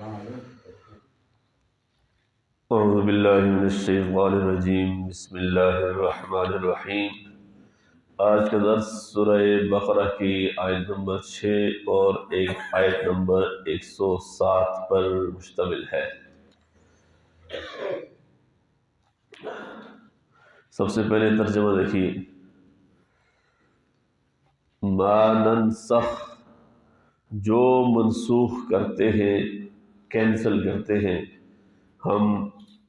اعوذ باللہ من الشیطان الرجیم، بسم اللہ الرحمن الرحیم۔ آج کا درس سورہ بقرہ کی آیت نمبر 6 اور آیت نمبر 107 پر مشتمل ہے۔ سب سے پہلے ترجمہ دیکھیے، ما ننسخ، جو منسوخ کرتے ہیں، کینسل کرتے ہیں ہم،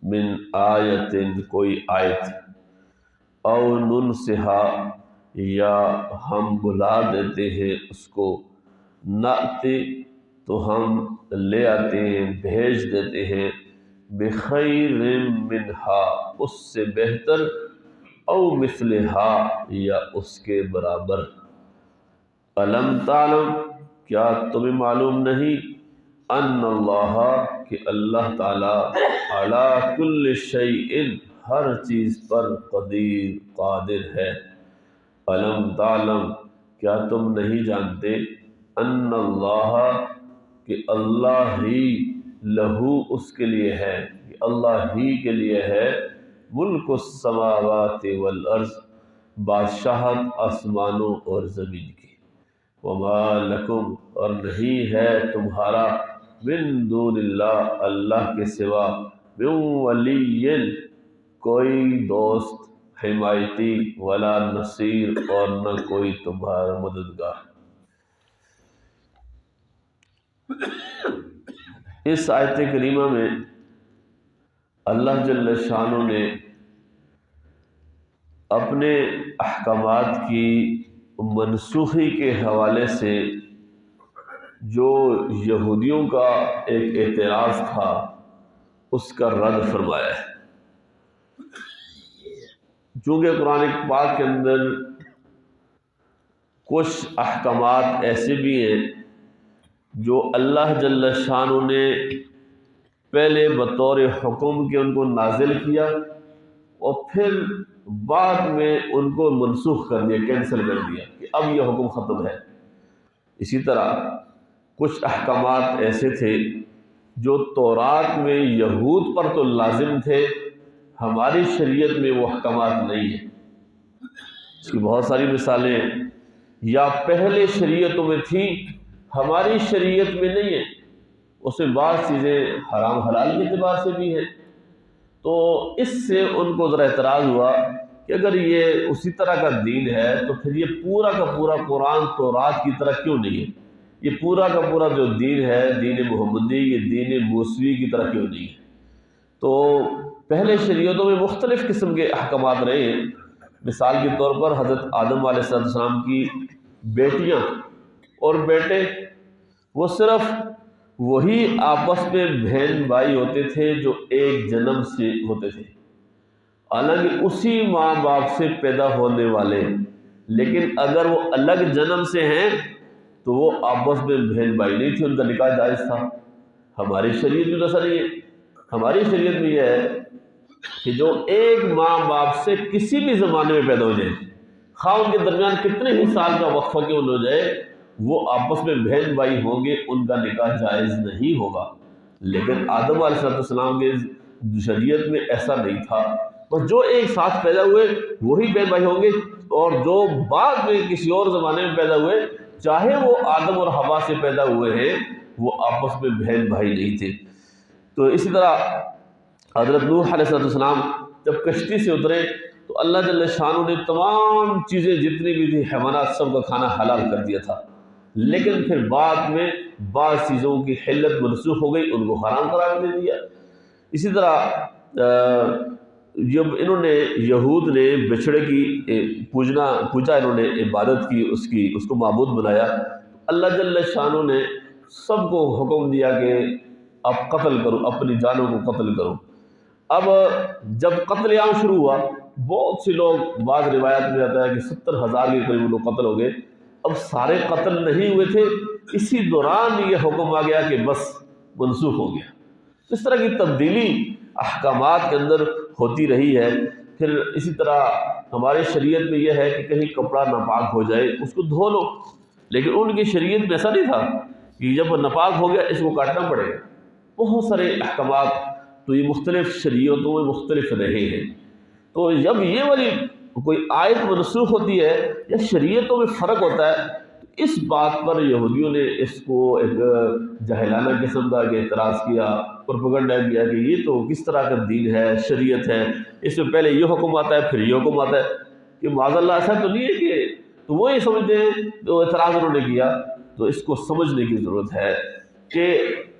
من آیت، کوئی آیت، او ننسہا، یا ہم بلا دیتے ہیں اس کو، نأتی، تو ہم لے آتے ہیں، بھیج دیتے ہیں، بخیر منہا، اس سے بہتر، او مثلہا، یا اس کے برابر۔ الم تعلم، کیا تمہیں معلوم نہیں، ان اللہ، کہ اللہ تعالی، علی کل شیء، ہر چیز پر، قدیر، قادر ہے۔ الم تعلم، کیا تم نہیں جانتے، ان اللہ، کہ اللہ ہی، لہو، اس کے لیے ہے، کہ اللہ ہی کے لیے ہے، ملک السماوات والارض، بادشاہت آسمانوں اور زمین کی، وما لکم، اور نہیں ہے تمہارا، من دون اللہ، اللہ کے سوا، من ولی، کوئی دوست، حمایتی، ولا نصیر، اور نہ کوئی تمہارا مددگار۔ اس آیت کریمہ میں اللہ جل شانہ نے اپنے احکامات کی منسوخی کے حوالے سے جو یہودیوں کا ایک اعتراض تھا اس کا رد فرمایا ہے۔ چونکہ قرآن پاک کے اندر کچھ احکامات ایسے بھی ہیں جو اللہ جل شانہ نے پہلے بطور حکم کے ان کو نازل کیا اور پھر بعد میں ان کو منسوخ کر دیا، کینسل کر دیا کہ اب یہ حکم ختم ہے۔ اسی طرح کچھ احکامات ایسے تھے جو تورات میں یہود پر تو لازم تھے، ہماری شریعت میں وہ احکامات نہیں ہیں۔ اس کی بہت ساری مثالیں، یا پہلے شریعتوں میں تھیں، ہماری شریعت میں نہیں ہے، اس میں بعض چیزیں حرام حلال کے اعتبار سے بھی ہیں۔ تو اس سے ان کو ذرا اعتراض ہوا کہ اگر یہ اسی طرح کا دین ہے تو پھر یہ پورا کا پورا قرآن تورات کی طرح کیوں نہیں ہے؟ یہ پورا کا پورا جو دین ہے، دین محمدی، یہ دین موسوی کی طرح کیوں نہیں ہے؟ تو پہلے شریعتوں میں مختلف قسم کے احکامات رہے ہیں۔ مثال کے طور پر حضرت آدم علیہ السلام کی بیٹیاں اور بیٹے، وہ صرف وہی آپس میں بہن بھائی ہوتے تھے جو ایک جنم سے ہوتے تھے، حالانکہ اسی ماں باپ سے پیدا ہونے والے، لیکن اگر وہ الگ جنم سے ہیں تو وہ آپس میں بہن بھائی نہیں تھے، ان کا نکاح جائز تھا۔ ہماری شریعت میں تو ایسا نہیں ہے۔ ہماری شریعت میں یہ ہے کہ جو ایک ماں باپ سے کسی بھی زمانے میں پیدا ہو جائے، خواہ ان کے درمیان کتنے ہی سال کا وقفہ کیوں نہ ہو جائے، وہ آپس میں بہن بھائی ہوں گے، ان کا نکاح جائز نہیں ہوگا۔ لیکن آدم علیہ السلام کے شریعت میں ایسا نہیں تھا، بس جو ایک ساتھ پیدا ہوئے وہی بہن بھائی ہوں گے، اور جو بعد میں کسی اور زمانے میں پیدا ہوئے، چاہے وہ آدم اور حوا سے پیدا ہوئے ہیں، وہ آپس میں بہن بھائی نہیں تھے۔ تو اسی طرح حضرت نوح علیہ السلام جب کشتی سے اترے تو اللہ جل شانہ نے تمام چیزیں جتنی بھی تھی، حیوانات، سب کا کھانا حلال کر دیا تھا، لیکن پھر بعد میں بعض چیزوں کی حلت منسوخ ہو گئی، ان کو حرام قرار دے دیا۔ اسی طرح جب انہوں نے، یہود نے بچھڑے کی پوجا انہوں نے عبادت کی، اس کو معبود بنایا، اللہ جل شانہ نے سب کو حکم دیا کہ اب قتل کرو، اپنی جانوں کو قتل کرو۔ اب جب قتل عام شروع ہوا، بہت سے لوگ، بعض روایات میں آتا ہے کہ 70,000 کے قریب لوگ قتل ہو گئے۔ اب سارے قتل نہیں ہوئے تھے، اسی دوران یہ حکم آ گیا کہ بس منسوخ ہو گیا۔ اس طرح کی تبدیلی احکامات کے اندر ہوتی رہی ہے۔ پھر اسی طرح ہمارے شریعت میں یہ ہے کہ کہیں کپڑا ناپاک ہو جائے اس کو دھو لو، لیکن ان کی شریعت میں ایسا نہیں تھا کہ جب ناپاک ہو گیا اس کو کاٹنا پڑے گا۔ بہت سارے احکامات تو یہ مختلف شریعتوں میں مختلف رہے ہیں۔ تو جب یہ والی کوئی آیت منسوخ ہوتی ہے یا شریعتوں میں فرق ہوتا ہے، تو اس بات پر یہودیوں نے اس کو ایک جاہلانہ قسم کا اعتراض کیا، پروپیگنڈا کیا کہ یہ تو کس طرح کا دین ہے، شریعت ہے، اس میں پہلے یہ حکم آتا ہے پھر یہ حکم آتا ہے، کہ معاذ اللہ ایسا تو نہیں ہے کہ تو وہ یہ سمجھتے ہیں، جو اعتراض انہوں نے کیا۔ تو اس کو سمجھنے کی ضرورت ہے کہ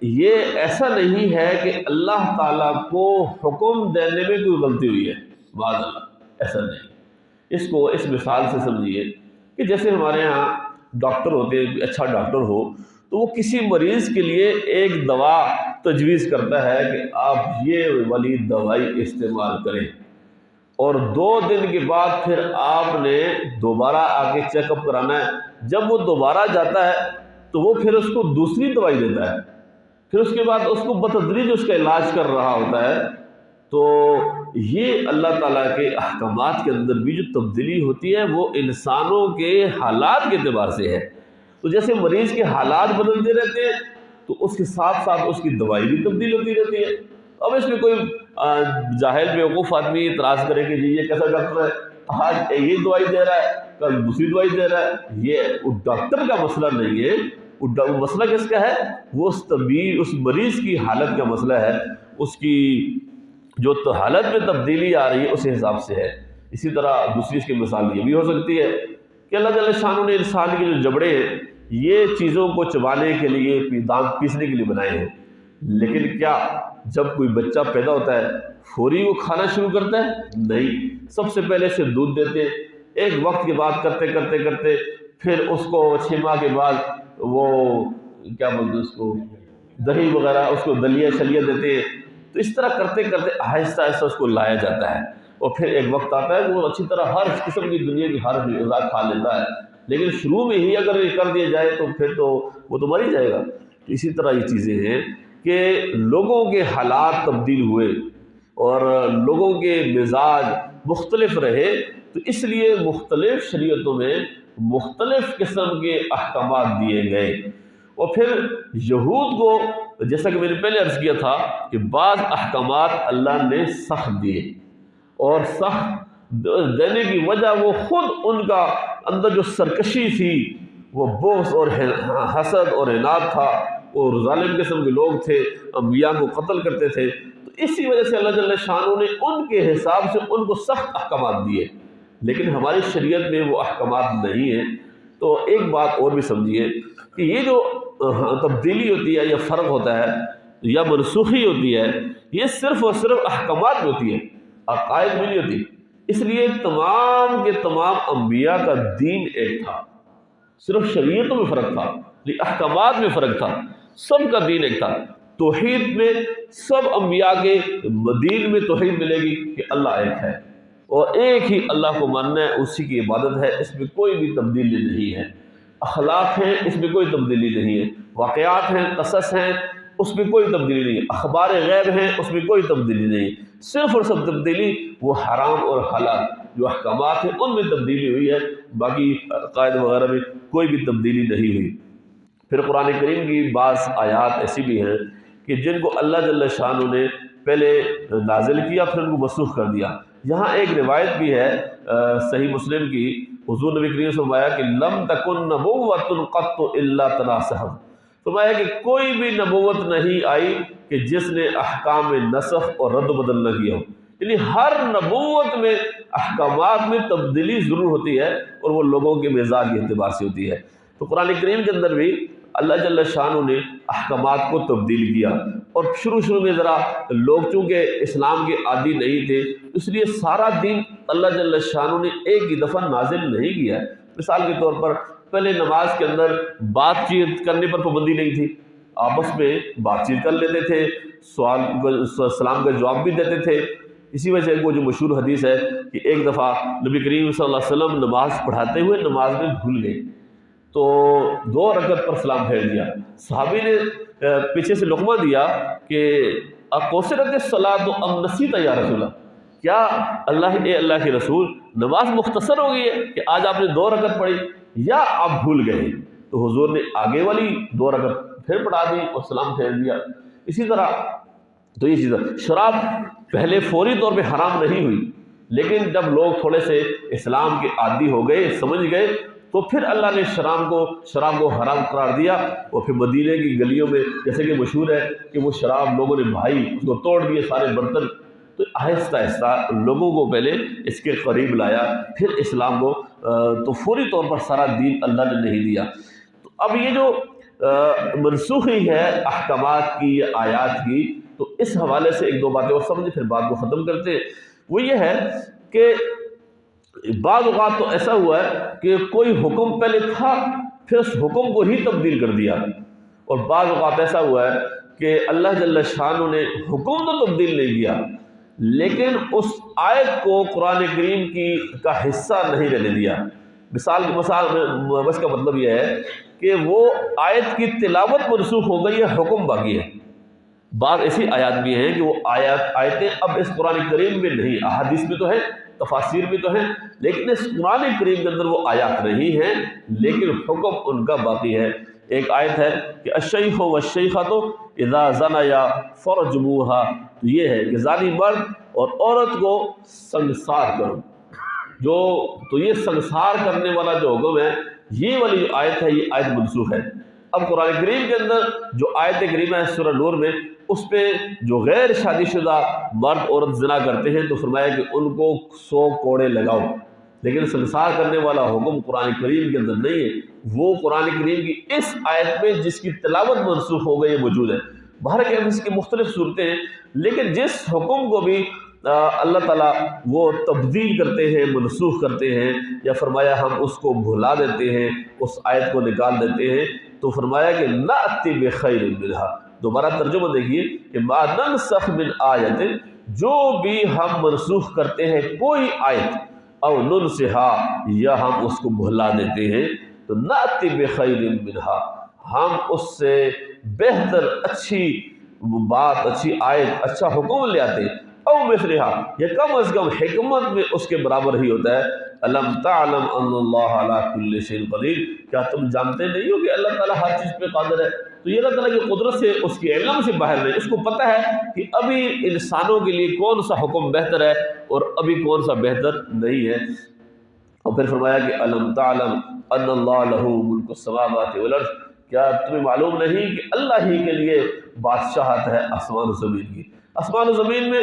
یہ ایسا نہیں ہے کہ اللہ تعالیٰ کو حکم دینے میں کوئی غلطی ہوئی ہے، معاذ اللہ ایسا نہیں۔ اس کو اس مثال سے سمجھیے کہ جیسے ہمارے ہاں ڈاکٹر ہوتے ہیں، اچھا ڈاکٹر ہو تو وہ کسی مریض کے لیے ایک دوا تجویز کرتا ہے کہ آپ یہ والی دوائی استعمال کریں، اور 2 دن کے بعد پھر آپ نے دوبارہ آ کے چیک اپ کرانا ہے۔ جب وہ دوبارہ جاتا ہے تو وہ پھر اس کو دوسری دوائی دیتا ہے، پھر اس کے بعد اس کو بتدریج اس کا علاج کر رہا ہوتا ہے۔ تو یہ اللہ تعالیٰ کے احکامات کے اندر بھی جو تبدیلی ہوتی ہے وہ انسانوں کے حالات کے اعتبار سے ہے۔ تو جیسے مریض کے حالات بدلتے رہتے ہیں تو اس کے ساتھ ساتھ اس کی دوائی بھی تبدیل ہوتی رہتی ہے۔ اب اس میں کوئی جاہل بیوقوف آدمی اعتراض کرے کہ جی یہ کیسا ڈاکٹر ہے، آج یہ دوائی دے رہا ہے کل دوسری دوائی دے رہا ہے۔ یہ ڈاکٹر کا مسئلہ نہیں ہے، وہ مسئلہ کس کا ہے؟ وہ اس مریض کی حالت کا مسئلہ ہے، اس کی جو حالت میں تبدیلی آ رہی ہے اس حساب سے ہے۔ اسی طرح دوسری اس کی مثال یہ بھی ہو سکتی ہے کہ اللہ جل شانہ نے انسان کے جو جبڑے ہیں یہ چیزوں کو چبانے کے لیے، دانت پیسنے کے لیے بنائے ہیں، لیکن کیا جب کوئی بچہ پیدا ہوتا ہے فوری وہ کھانا شروع کرتا ہے؟ نہیں، سب سے پہلے اسے دودھ دیتے، ایک وقت کے بعد کرتے کرتے کرتے پھر اس کو 6 ماہ کے بعد وہ کیا بولتے اس کو دہی وغیرہ، اس کو دلیہ شلیہ دیتے ہیں۔ تو اس طرح کرتے کرتے آہستہ آہستہ اس کو لایا جاتا ہے، اور پھر ایک وقت آتا ہے وہ اچھی طرح ہر قسم کی دنیا کی ہر غذا کھا لیتا ہے، لیکن شروع میں ہی اگر یہ کر دیا جائے تو پھر تو وہ تو مر ہی جائے گا۔ تو اسی طرح یہ چیزیں ہیں کہ لوگوں کے حالات تبدیل ہوئے اور لوگوں کے مزاج مختلف رہے، تو اس لیے مختلف شریعتوں میں مختلف قسم کے احکامات دیے گئے۔ اور پھر یہود کو جیسا کہ میں نے پہلے عرض کیا تھا کہ بعض احکامات اللہ نے سخت دیے، اور سخت دینے کی وجہ وہ خود ان کا اندر جو سرکشی تھی، وہ بغض اور حسد اور عناد تھا، اور ظالم قسم کے لوگ تھے، انبیاء کو قتل کرتے تھے۔ تو اسی وجہ سے اللہ جل شانہ نے ان کے حساب سے ان کو سخت احکامات دیے، لیکن ہماری شریعت میں وہ احکامات نہیں ہیں۔ تو ایک بات اور بھی سمجھیے کہ یہ جو تبدیلی ہوتی ہے یا فرق ہوتا ہے یا منسوخی ہوتی ہے، یہ صرف اور صرف احکامات میں ہوتی ہے، عقائد میں نہیں ہوتی۔ اس لیے تمام کے تمام انبیاء کا دین ایک تھا، صرف شریعتوں میں فرق تھا، احکامات میں فرق تھا، سب کا دین ایک تھا۔ توحید میں سب انبیاء کے دین میں توحید ملے گی کہ اللہ ایک ہے، اور ایک ہی اللہ کو ماننا ہے، اسی کی عبادت ہے، اس میں کوئی بھی تبدیلی نہیں ہے۔ اخلاق ہیں، اس میں کوئی تبدیلی نہیں ہے، واقعات ہیں، قصص ہیں، اس میں کوئی تبدیلی نہیں ہے، اخبار غیب ہیں، اس میں کوئی تبدیلی نہیں ہے۔ صرف اور سب تبدیلی وہ حرام اور حلال جو احکامات ہیں ان میں تبدیلی ہوئی ہے، باقی عقائد وغیرہ میں کوئی بھی تبدیلی نہیں ہوئی۔ پھر قرآن کریم کی بعض آیات ایسی بھی ہیں کہ جن کو اللہ جل شانہ نے پہلے نازل کیا پھر ان کو منسوخ کر دیا۔ یہاں ایک روایت بھی ہے صحیح مسلم کی، حضور نبی کریم سے فرمایا کہ لم تکن نبوۃ قط الا تناسخ، فرمایا کہ کوئی بھی نبوت نہیں آئی کہ جس نے احکام نسخ اور رد و بدل نہ کیا ہو، یعنی ہر نبوت میں احکامات میں تبدیلی ضرور ہوتی ہے، اور وہ لوگوں کے مزاج کے اعتبار سے ہوتی ہے۔ تو قرآن کریم کے اندر بھی اللہ جل شانہ نے احکامات کو تبدیل کیا، اور شروع میں ذرا لوگ چونکہ اسلام کے عادی نہیں تھے، اس لیے سارا دین اللہ جل شانہ نے ایک ہی دفعہ نازل نہیں کیا ہے۔ مثال کے طور پر پہلے نماز کے اندر بات چیت کرنے پر پابندی نہیں تھی، آپس میں بات چیت کر لیتے تھے، سلام کا جواب بھی دیتے تھے۔ اسی وجہ سے وہ جو مشہور حدیث ہے کہ ایک دفعہ نبی کریم صلی اللہ علیہ وسلم نماز پڑھاتے ہوئے نماز میں بھول گئے، تو 2 رکعت پر سلام پھیر دیا۔ صحابی نے پیچھے سے لقمہ دیا کہ اقصرت الصلاۃ ام نسیت یا رسول اللہ، کیا اے اللہ کے رسول نماز مختصر ہو گئی ہے کہ آج آپ نے 2 رکعت پڑھی یا آپ بھول گئے؟ تو حضور نے آگے والی 2 رکعت پھر پڑھا دی اور سلام پھیر دیا۔ اسی طرح تو یہ چیز شراب پہلے فوری طور پہ حرام نہیں ہوئی، لیکن جب لوگ تھوڑے سے اسلام کے عادی ہو گئے، سمجھ گئے، تو پھر اللہ نے شراب کو حرام قرار دیا، اور پھر مدینے کی گلیوں میں جیسے کہ مشہور ہے کہ وہ شراب لوگوں نے بھائی اس کو توڑ دیے سارے برتن۔ تو آہستہ آہستہ لوگوں کو پہلے اس کے قریب لایا، پھر اسلام کو تو فوری طور پر سارا دین اللہ نے نہیں دیا۔ تو اب یہ جو منسوخی ہے احکامات کی یا آیات کی، تو اس حوالے سے ایک دو باتیں اور سمجھیں پھر بات کو ختم کرتے ہیں۔ وہ یہ ہے کہ بعض اوقات تو ایسا ہوا ہے کہ کوئی حکم پہلے تھا پھر اس حکم کو ہی تبدیل کر دیا، اور بعض اوقات ایسا ہوا ہے کہ اللہ جل شانہ نے حکم تو تبدیل نہیں کیا لیکن اس آیت کو قرآن کریم کا حصہ نہیں رہنے دیا۔ مثال بس کا مطلب یہ ہے کہ وہ آیت کی تلاوت منسوخ ہو گئی ہے، حکم باقی ہے۔ بعض ایسی آیات بھی ہیں کہ وہ آیتیں اب اس قرآن کریم میں نہیں، احادیث میں تو ہے، تفاسیر میں تو ہے، لیکن اس قرآن کریم کے اندر وہ آیات نہیں ہیں لیکن حکم ان کا باقی ہے۔ ایک آیت ہے کہ الشیخ والشیخۃ اذا زنیا فرجموها، تو یہ ہے کہ زانی مرد اور عورت کو سنگسار کرو، تو یہ سنگسار کرنے والا جو حکم ہے، یہ والی جو آیت ہے یہ آیت منسوخ ہے۔ اب قرآن کریم کے اندر جو آیت کریمہ ہے سورہ نور میں، اس پہ جو غیر شادی شدہ مرد عورت زنا کرتے ہیں تو فرمایا کہ ان کو 100 کوڑے لگاؤ، لیکن سنسار کرنے والا حکم قرآن کریم کے اندر نہیں ہے، وہ قرآن کریم کی اس آیت میں جس کی تلاوت منسوخ ہو گئی موجود ہے۔ بہرکیف اس کی مختلف صورتیں ہیں، لیکن جس حکم کو بھی اللہ تعالیٰ وہ تبدیل کرتے ہیں، منسوخ کرتے ہیں، یا فرمایا ہم اس کو بھلا دیتے ہیں، اس آیت کو نکال دیتے ہیں، تو فرمایا کہ نأتی بخیر منہا۔ دوبارہ ترجمہ دیکھیے کہ ما ننسخ من آیت، جو بھی ہم منسوخ کرتے ہیں کوئی آیت، او ننسہا، یا ہم اس کو بھلا دیتے ہیں، تو نأتی بخیر منہا، ہم اس سے بہتر اچھی بات، اچھی آیت، اچھا حکم لے آتے، او مثلہا، یا کم از کم حکمت میں اس کے برابر ہی ہوتا ہے۔ الم تعلم ان اللہ علی کل شیء قدیر، کیا تم جانتے نہیں ہو کہ اللہ تعالیٰ ہر چیز پہ قادر ہے؟ تو یہ اللہ تعالیٰ کی قدرت سے، اس کے علم سے باہر نہیں، اس کو پتہ ہے کہ ابھی انسانوں کے لیے کون سا حکم بہتر ہے اور ابھی کون سا بہتر نہیں ہے۔ اور پھر فرمایا کہ الم تعلم ان اللہ لہ ملک السماوات والارض، کیا تمہیں معلوم نہیں کہ اللہ ہی کے لیے بادشاہت ہے آسمان و زمین کی؟ آسمان و زمین میں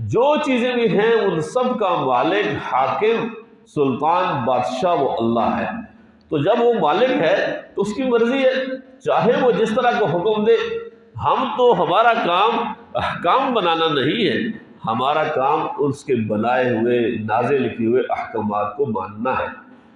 جو چیزیں بھی ہیں ان سب کا مالک، حاکم، سلطان، بادشاہ وہ اللہ ہے۔ تو جب وہ مالک ہے تو اس کی مرضی ہے، چاہے وہ جس طرح کو حکم دے۔ ہم تو ہمارا کام احکام بنانا نہیں ہے، ہمارا کام اس کے بنائے ہوئے، نازل کیے ہوئے احکامات کو ماننا ہے۔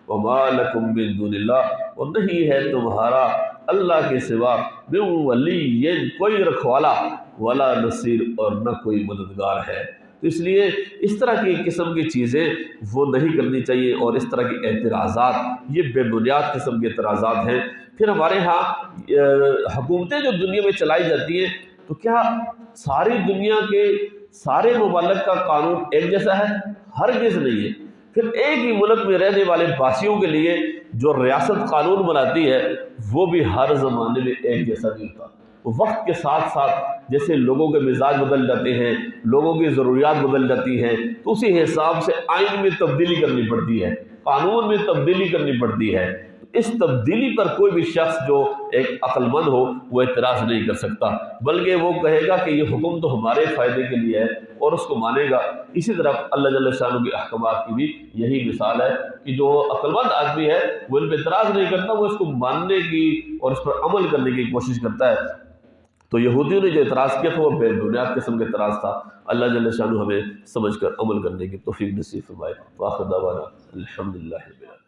وما لکم من دون اللہ، اور نہیں ہے تمہارا اللہ کے سوا من ولی، کوئی رکھوالا، ولا نصیر، اور نہ کوئی مددگار ہے۔ تو اس لیے اس طرح کی قسم کی چیزیں وہ نہیں کرنی چاہیے، اور اس طرح کے اعتراضات یہ بے بنیاد قسم کے اعتراضات ہیں۔ پھر ہمارے ہاں حکومتیں جو دنیا میں چلائی جاتی ہیں، تو کیا ساری دنیا کے سارے ممالک کا قانون ایک جیسا ہے؟ ہرگز نہیں ہے۔ پھر ایک ہی ملک میں رہنے والے باسیوں کے لیے جو ریاست قانون بناتی ہے وہ بھی ہر زمانے میں ایک جیسا نہیں ہوتا۔ وقت کے ساتھ ساتھ جیسے لوگوں کے مزاج بدل جاتے ہیں، لوگوں کی ضروریات بدل جاتی ہیں، تو اسی حساب سے آئین میں تبدیلی کرنی پڑتی ہے، قانون میں تبدیلی کرنی پڑتی ہے۔ اس تبدیلی پر کوئی بھی شخص جو ایک عقل مند ہو وہ اعتراض نہیں کر سکتا، بلکہ وہ کہے گا کہ یہ حکم تو ہمارے فائدے کے لیے ہے اور اس کو مانے گا۔ اسی طرح اللہ جل شانہ کے احکامات کی بھی یہی مثال ہے کہ جو عقل مند آدمی ہے وہ ان پہ اعتراض نہیں کرتا، وہ اس کو ماننے کی اور اس پر عمل کرنے کی کوشش کرتا ہے۔ تو یہودیوں نے جو اعتراض کیا تھا وہ بے بنیاد قسم کا اعتراض تھا۔ اللہ جل شانہ ہمیں سمجھ کر عمل کرنے کی توفیق نصیب فرمائے۔ وآخر دعوانا الحمدللہ رب العالمین۔